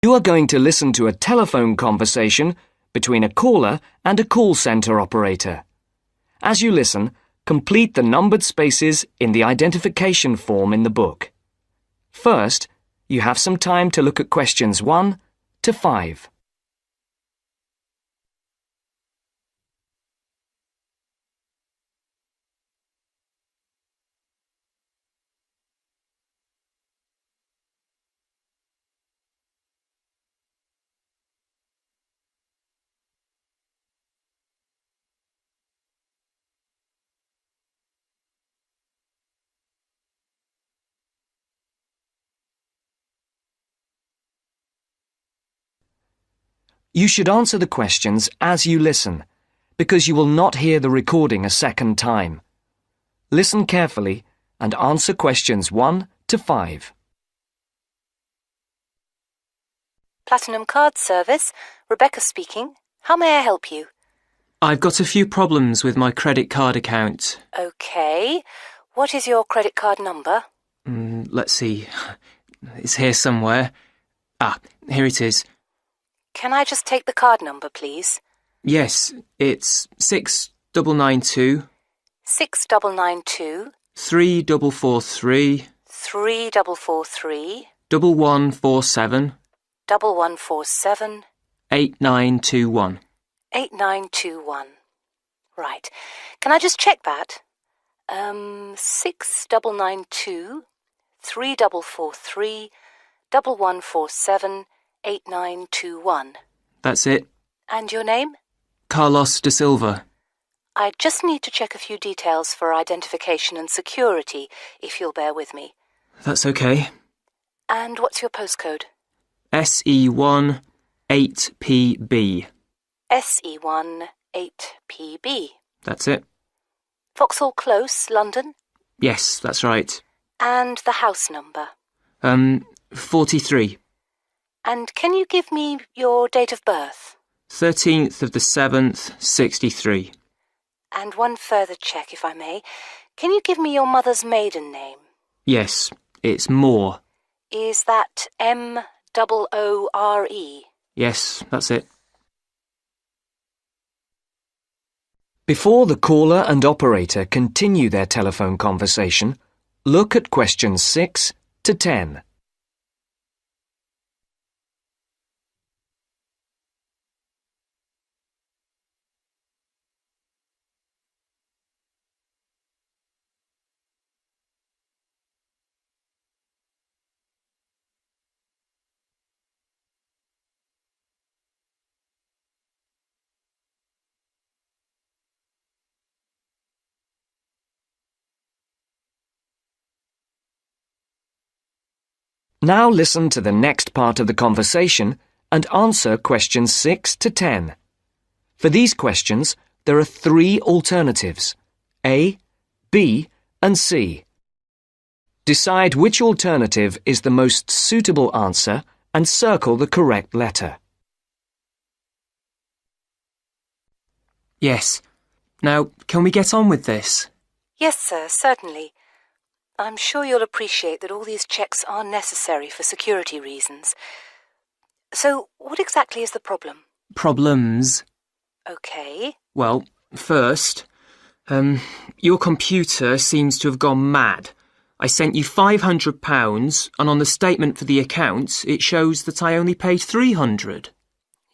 You are going to listen to a telephone conversation between a caller and a call centre operator. As you listen, complete the numbered spaces in the identification form in the book. First, you have some time to look at questions 1 to 5. You should answer the questions as you listen, because you will not hear the recording a second time. Listen carefully and answer questions 1 to 5. Platinum Card Service, Rebecca speaking. How may I help you? I've got a few problems with my credit card account. Okay. What is your credit card number? Let's see. It's here somewhere. Here it is. Can I just take the card number, please? Yes, it's 6992 6992 3443 3443 1147 1147 8921. 8921. Right. Can I just check that? 6992 3443 1147 8921. That's it. And your name? Carlos de Silva. I just need to check a few details for identification and security, if you'll bear with me. That's okay. And what's your postcode? SE1 8PB. SE1 8PB. That's it. Vauxhall Close, London? Yes, that's right. And the house number? 43. And can you give me your date of birth? 13th of the 7th, 63. And one further check, if I may. Can you give me your mother's maiden name? Yes, it's Moore. Is that Moore? Yes, that's it. Before the caller and operator continue their telephone conversation, look at questions 6 to 10. Now listen to the next part of the conversation and answer questions 6 to 10. For these questions, there are 3 alternatives: A, B, and C. Decide which alternative is the most suitable answer and circle the correct letter. Yes. Now, can we get on with this? Yes, sir, certainly. I'm sure you'll appreciate that all these checks are necessary for security reasons. So, what exactly is the problem? Problems? Okay. Well, first, your computer seems to have gone mad. I sent you £500 and on the statement for the account it shows that I only paid £300.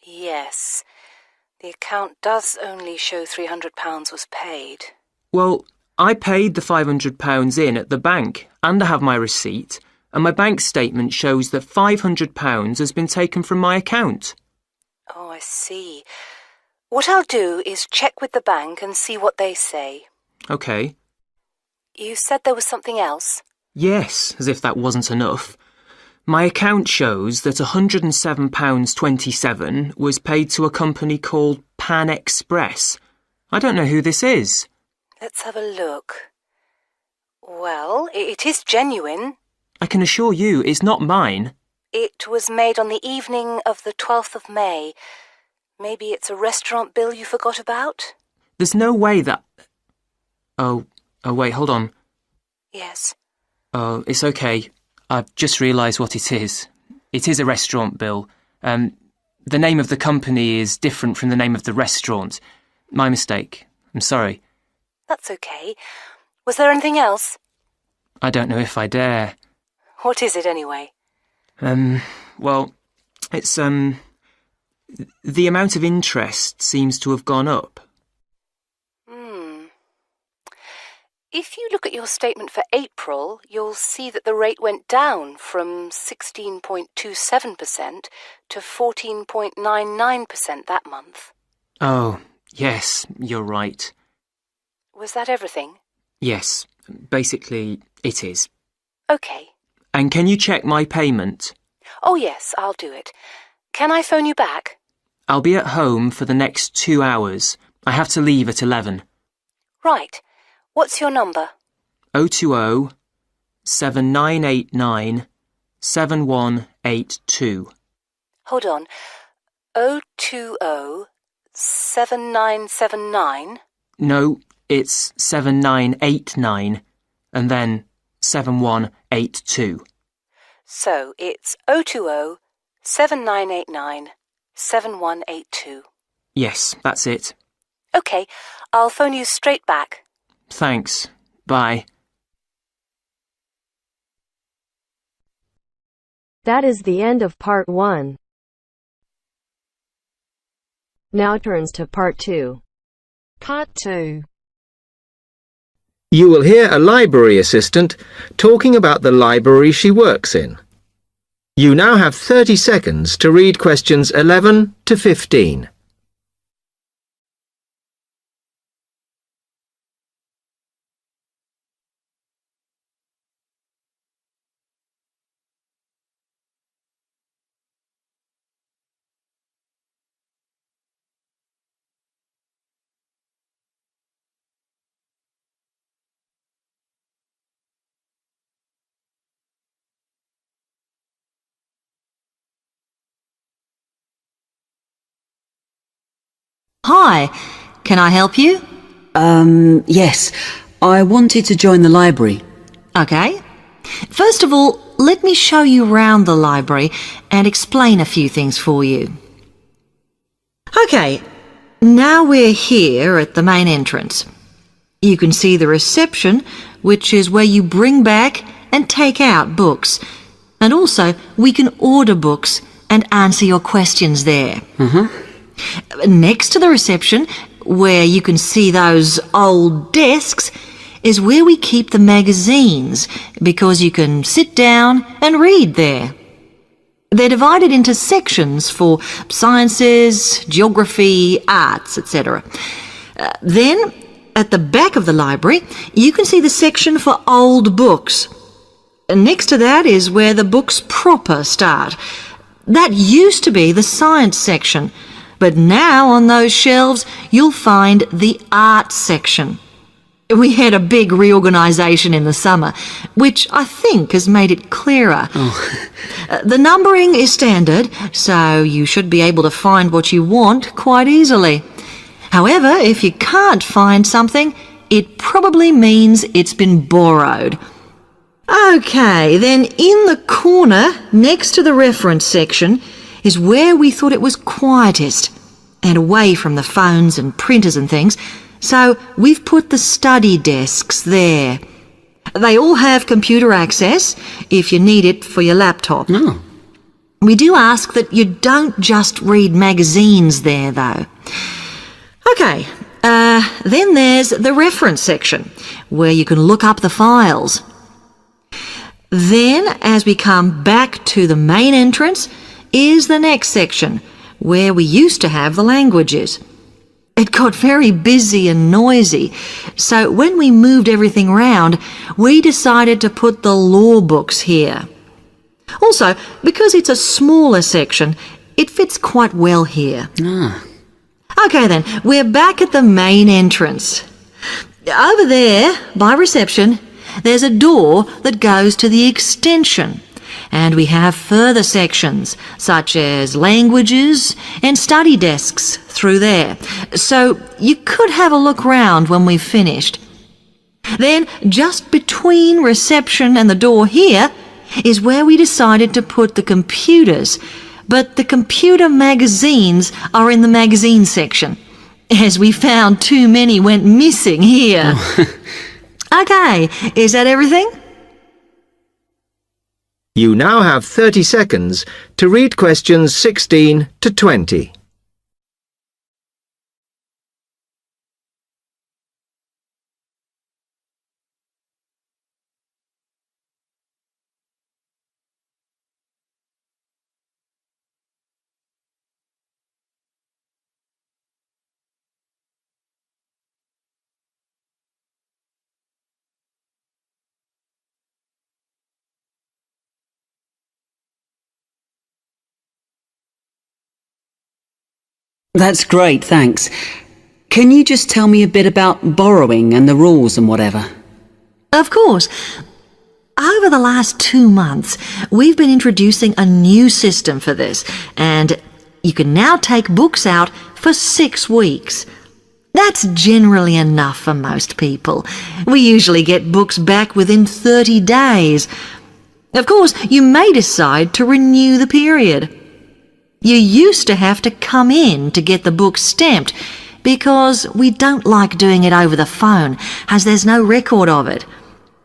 Yes. The account does only show £300 was paid. Well, I paid the £500 in at the bank and I have my receipt, and my bank statement shows that £500 has been taken from my account. Oh, I see. What I'll do is check with the bank and see what they say. OK. You said there was something else? Yes, as if that wasn't enough. My account shows that £107.27 was paid to a company called Pan Express. I don't know who this is. Let's have a look. Well, it is genuine. I can assure you it's not mine. It was made on the evening of the 12th of May. Maybe it's a restaurant bill you forgot about? There's no way that... Oh, wait, hold on. Yes. Oh, it's okay. I've just realised what it is. It is a restaurant bill. The name of the company is different from the name of the restaurant. My mistake. I'm sorry. That's okay. Was there anything else? I don't know if I dare. What is it anyway? Well, it's, the amount of interest seems to have gone up. If you look at your statement for April, you'll see that the rate went down from 16.27% to 14.99% that month. Oh, yes, you're right. Was that everything? Yes, basically, it is. Okay. And can you check my payment? Oh, yes, I'll do it. Can I phone you back? I'll be at home for the next 2 hours. I have to leave at 11. Right. What's your number? 020 7989 7182. Hold on. 020 7979? No, it's 7989 and then 7182. So it's 020 7989 7182. Yes, that's it. Okay, I'll phone you straight back. Thanks. Bye. That is the end of part 1. Now turns to part 2. Part 2. You will hear a library assistant talking about the library she works in. You now have 30 seconds to read questions 11 to 15. Hi, can I help you? Yes. I wanted to join the library. Okay. First of all, let me show you round the library and explain a few things for you. Okay, now we're here at the main entrance. You can see the reception, which is where you bring back and take out books. And also, we can order books and answer your questions there. Next to the reception, where you can see those old desks, is where we keep the magazines, because you can sit down and read there. They're divided into sections for sciences, geography, arts, etc. Then, at the back of the library, you can see the section for old books. Next to that is where the books proper start. That used to be the science section, but now on those shelves you'll find the art section. We had a big reorganisation in the summer, which I think has made it clearer. The numbering is standard, so you should be able to find what you want quite easily. However, if you can't find something, it probably means it's been borrowed. Okay, then in the corner next to the reference section is where we thought it was quietest and away from the phones and printers and things, so we've put the study desks there. They all have computer access if you need it for your laptop. We do ask that you don't just read magazines there, though. Okay, then there's the reference section, where you can look up the files. Then, as we come back to the main entrance, is the next section, where we used to have the languages. It got very busy and noisy, so when we moved everything round, we decided to put the law books here. Also, because it's a smaller section, it fits quite well here. Okay then, we're back at the main entrance. Over there, by reception, there's a door that goes to the extension, and we have further sections, such as languages and study desks through there, so you could have a look round when we've finished. Then, just between reception and the door here, is where we decided to put the computers, but the computer magazines are in the magazine section, as we found too many went missing here. OK, is that everything? You now have 30 seconds to read questions 16 to 20. That's great, thanks. Can you just tell me a bit about borrowing and the rules and whatever? Of course. Over the last 2 months, we've been introducing a new system for this, and you can now take books out for 6 weeks. That's generally enough for most people. We usually get books back within 30 days. Of course, you may decide to renew the period. You used to have to come in to get the book stamped because we don't like doing it over the phone, as there's no record of it.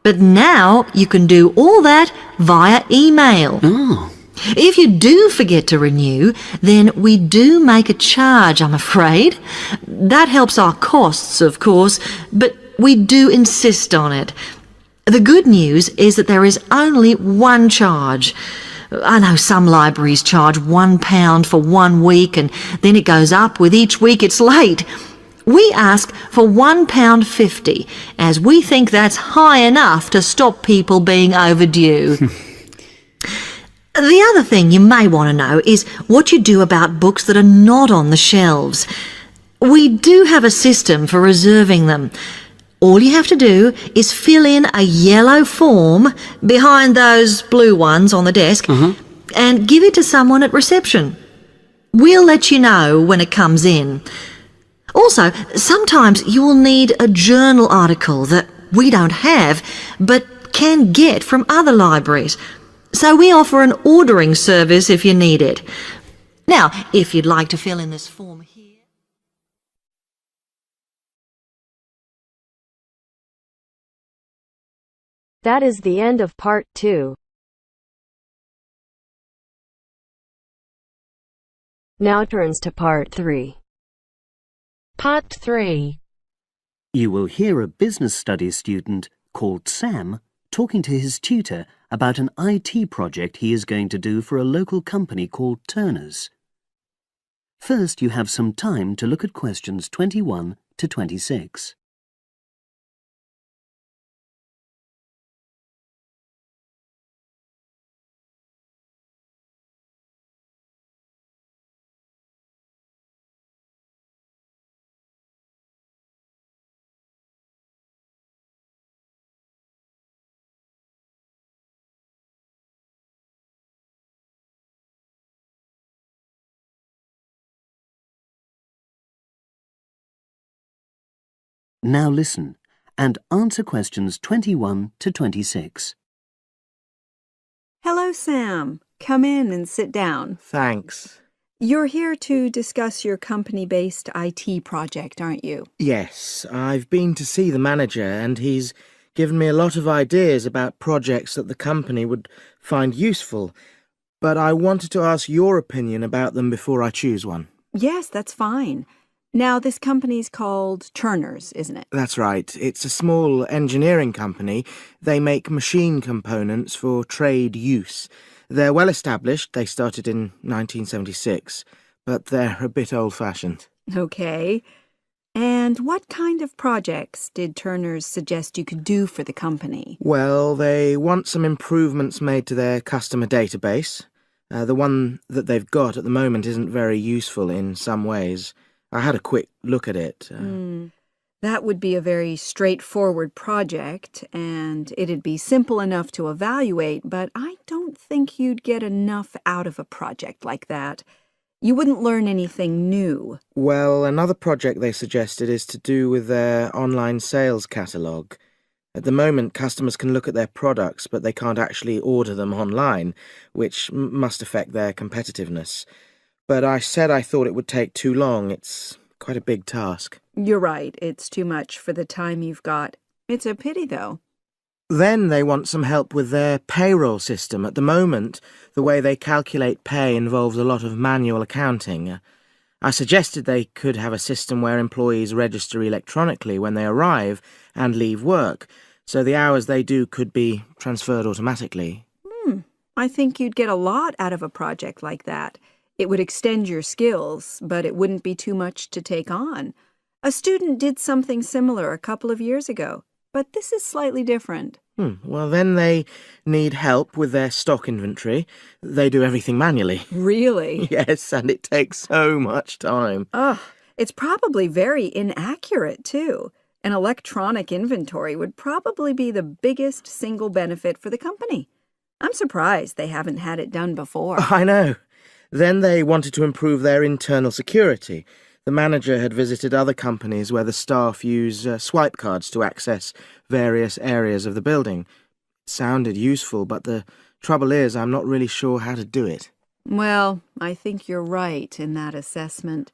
But now you can do all that via email. Oh. If you do forget to renew, then we do make a charge, I'm afraid. That helps our costs, of course, but we do insist on it. The good news is that there is only one charge. I know some libraries charge £1 for 1 week and then it goes up with each week it's late. We ask for £1.50 as we think that's high enough to stop people being overdue. The other thing you may want to know is what you do about books that are not on the shelves. We do have a system for reserving them. All you have to do is fill in a yellow form behind those blue ones on the desk and give it to someone at reception. We'll let you know when it comes in. Also, sometimes you will need a journal article that we don't have but can get from other libraries. So we offer an ordering service if you need it. Now, if you'd like to fill in this form here. That is the end of part 2. Now turns to part 3. Part 3. You will hear a business studies student called Sam talking to his tutor about an IT project he is going to do for a local company called Turner's. First, you have some time to look at questions 21 to 26. Now listen and answer questions 21 to 26. Hello, Sam. Come in and sit down. Thanks. You're here to discuss your company-based IT project, aren't you? Yes, I've been to see the manager and he's given me a lot of ideas about projects that the company would find useful, but I wanted to ask your opinion about them before I choose one. Yes, that's fine. Now, this company's called Turner's, isn't it? That's right. It's a small engineering company. They make machine components for trade use. They're well established. They started in 1976, but they're a bit old-fashioned. Okay. And what kind of projects did Turner's suggest you could do for the company? Well, they want some improvements made to their customer database. The one that they've got at the moment isn't very useful in some ways. I had a quick look at it. That would be a very straightforward project, and it'd be simple enough to evaluate, but I don't think you'd get enough out of a project like that. You wouldn't learn anything new. Well, another project they suggested is to do with their online sales catalogue. At the moment, customers can look at their products, but they can't actually order them online, which must affect their competitiveness. But I said I thought it would take too long. It's quite a big task. You're right. It's too much for the time you've got. It's a pity, though. Then they want some help with their payroll system. At the moment, the way they calculate pay involves a lot of manual accounting. I suggested they could have a system where employees register electronically when they arrive and leave work, so the hours they do could be transferred automatically. I think you'd get a lot out of a project like that. It would extend your skills, but it wouldn't be too much to take on. A student did something similar a couple of years ago, but this is slightly different. Well, then they need help with their stock inventory. They do everything manually. Really? Yes, and it takes so much time. It's probably very inaccurate, too. An electronic inventory would probably be the biggest single benefit for the company. I'm surprised they haven't had it done before. I know. Then they wanted to improve their internal security. The manager had visited other companies where the staff use swipe cards to access various areas of the building. It sounded useful, but the trouble is I'm not really sure how to do it. Well, I think you're right in that assessment.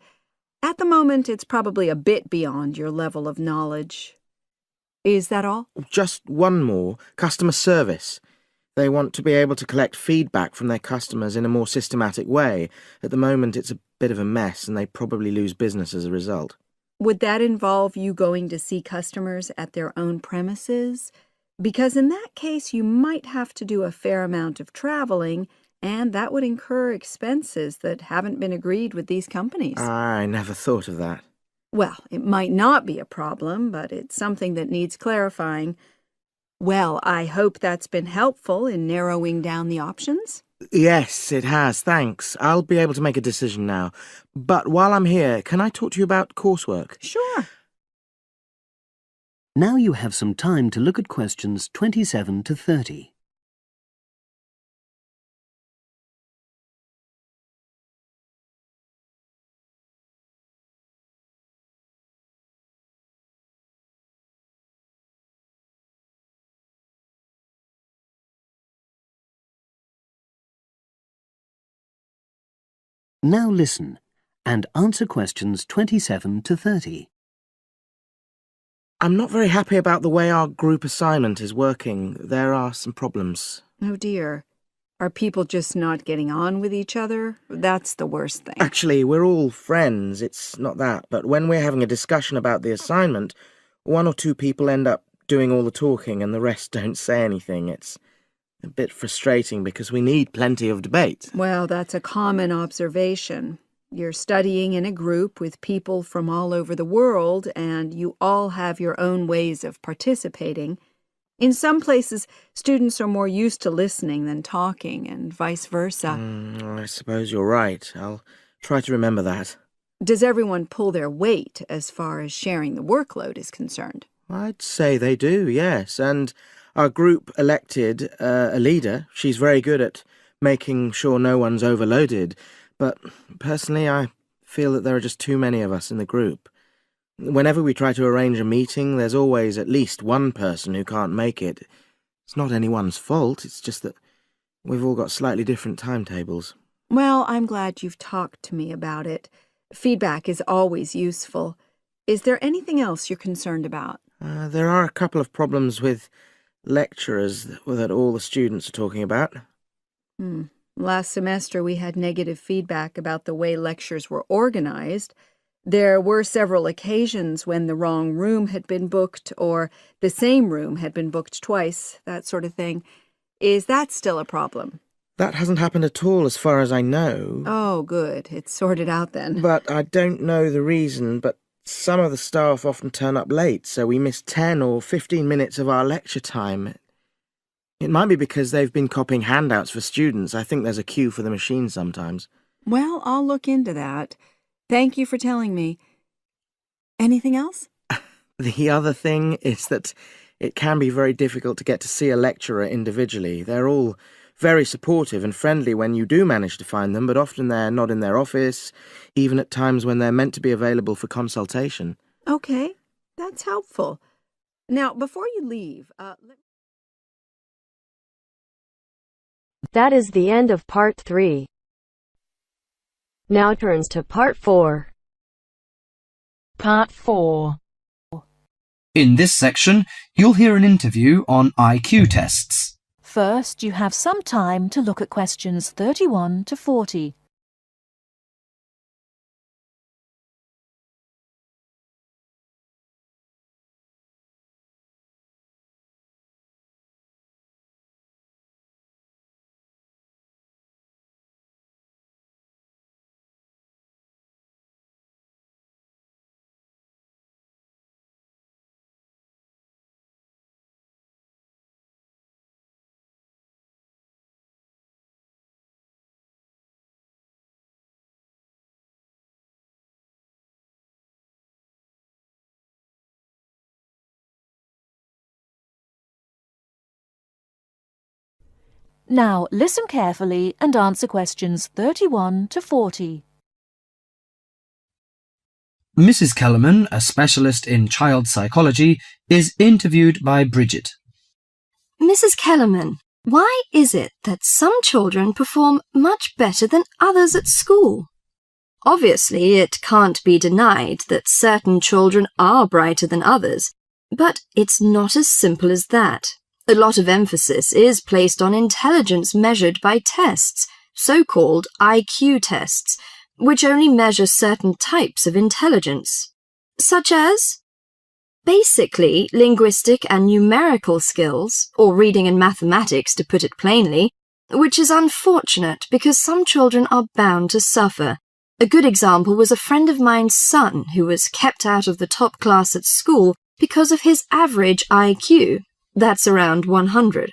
At the moment, it's probably a bit beyond your level of knowledge. Is that all? Just one more. Customer service. They want to be able to collect feedback from their customers in a more systematic way. At the moment, it's a bit of a mess, and they probably lose business as a result. Would that involve you going to see customers at their own premises? Because in that case, you might have to do a fair amount of traveling, and that would incur expenses that haven't been agreed with these companies. I never thought of that. Well, it might not be a problem, but it's something that needs clarifying. Well, I hope that's been helpful in narrowing down the options. Yes, it has, thanks. I'll be able to make a decision now. But while I'm here, can I talk to you about coursework? Sure. Now you have some time to look at questions 27 to 30. Now listen and answer questions 27 to 30. I'm not very happy about the way our group assignment is working. There are some problems. Oh, dear. Are people just not getting on with each other? That's the worst thing. Actually, we're all friends. It's not that. But when we're having a discussion about the assignment, one or two people end up doing all the talking and the rest don't say anything. It's a bit frustrating because we need plenty of debate. Well, that's a common observation. You're studying in a group with people from all over the world, and you all have your own ways of participating. In some places, students are more used to listening than talking, and vice versa. I suppose you're right. I'll try to remember that. Does everyone pull their weight as far as sharing the workload is concerned? I'd say they do, yes. And our group elected a leader. She's very good at making sure no one's overloaded. But personally, I feel that there are just too many of us in the group. Whenever we try to arrange a meeting, there's always at least one person who can't make it. It's not anyone's fault, it's just that we've all got slightly different timetables. Well, I'm glad you've talked to me about it. Feedback is always useful. Is there anything else you're concerned about? There are a couple of problems with lecturers that all the students are talking about. Last semester, we had negative feedback about the way lectures were organized. There were several occasions when the wrong room had been booked or the same room had been booked twice, that sort of thing. Is that still a problem? That hasn't happened at all as far as I know. Oh, good. It's sorted out then. But I don't know the reason, but some of the staff often turn up late, so we miss 10 or 15 minutes of our lecture time. It might be because they've been copying handouts for students. I think there's a queue for the machine sometimes. Well, I'll look into that. Thank you for telling me. Anything else? The other thing is that it can be very difficult to get to see a lecturer individually. They're all very supportive and friendly when you do manage to find them, but often they're not in their office, even at times when they're meant to be available for consultation. Okay, that's helpful. Now, before you leave, That is the end of part 3. Now turns to part 4. Part 4. In this section, you'll hear an interview on IQ tests. First, you have some time to look at questions 31 to 40. Now, listen carefully and answer questions 31 to 40. Mrs. Kellerman, a specialist in child psychology, is interviewed by Bridget. Mrs. Kellerman, why is it that some children perform much better than others at school? Obviously, it can't be denied that certain children are brighter than others, but it's not as simple as that. A lot of emphasis is placed on intelligence measured by tests, so-called IQ tests, which only measure certain types of intelligence, such as basically linguistic and numerical skills, or reading and mathematics to put it plainly, which is unfortunate because some children are bound to suffer. A good example was a friend of mine's son who was kept out of the top class at school because of his average IQ. That's around 100.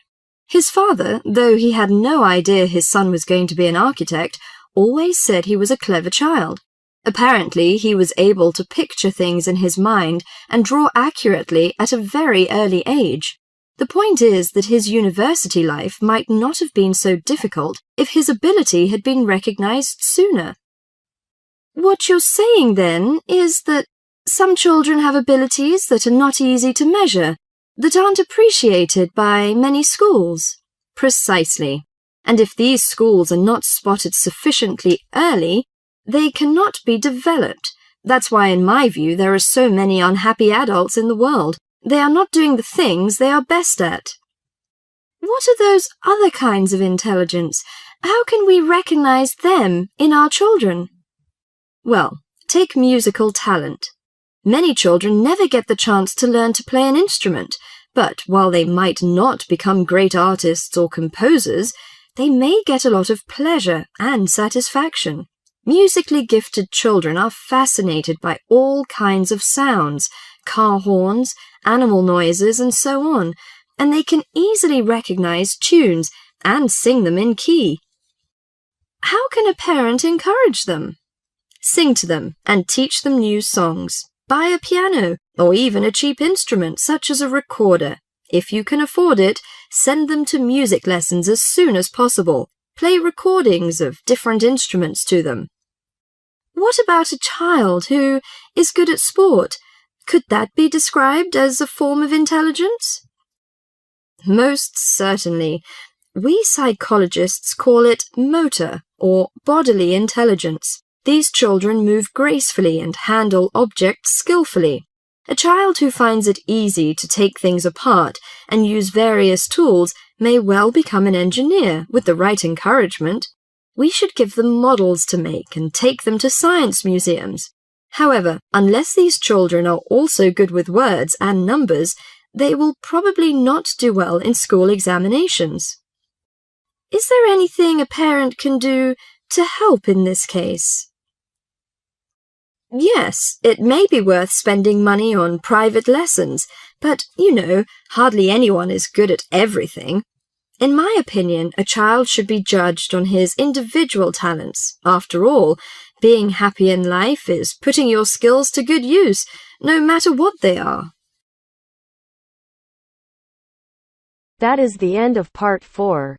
His father, though he had no idea his son was going to be an architect, always said he was a clever child. Apparently, he was able to picture things in his mind and draw accurately at a very early age. The point is that his university life might not have been so difficult if his ability had been recognized sooner. What you're saying, then, is that some children have abilities that are not easy to measure, that aren't appreciated by many schools. Precisely. And if these schools are not spotted sufficiently early, they cannot be developed. That's why, in my view, there are so many unhappy adults in the world. They are not doing the things they are best at. What are those other kinds of intelligence? How can we recognize them in our children? Well, take musical talent. Many children never get the chance to learn to play an instrument, but while they might not become great artists or composers, they may get a lot of pleasure and satisfaction. Musically gifted children are fascinated by all kinds of sounds, car horns, animal noises, and so on, and they can easily recognize tunes and sing them in key. How can a parent encourage them? Sing to them and teach them new songs. Buy a piano, or even a cheap instrument such as a recorder. If you can afford it, send them to music lessons as soon as possible. Play recordings of different instruments to them. What about a child who is good at sport? Could that be described as a form of intelligence? Most certainly. We psychologists call it motor or bodily intelligence. These children move gracefully and handle objects skillfully. A child who finds it easy to take things apart and use various tools may well become an engineer with the right encouragement. We should give them models to make and take them to science museums. However, unless these children are also good with words and numbers, they will probably not do well in school examinations. Is there anything a parent can do to help in this case? Yes, it may be worth spending money on private lessons, but, hardly anyone is good at everything. In my opinion, a child should be judged on his individual talents. After all, being happy in life is putting your skills to good use, no matter what they are. That is the end of part 4.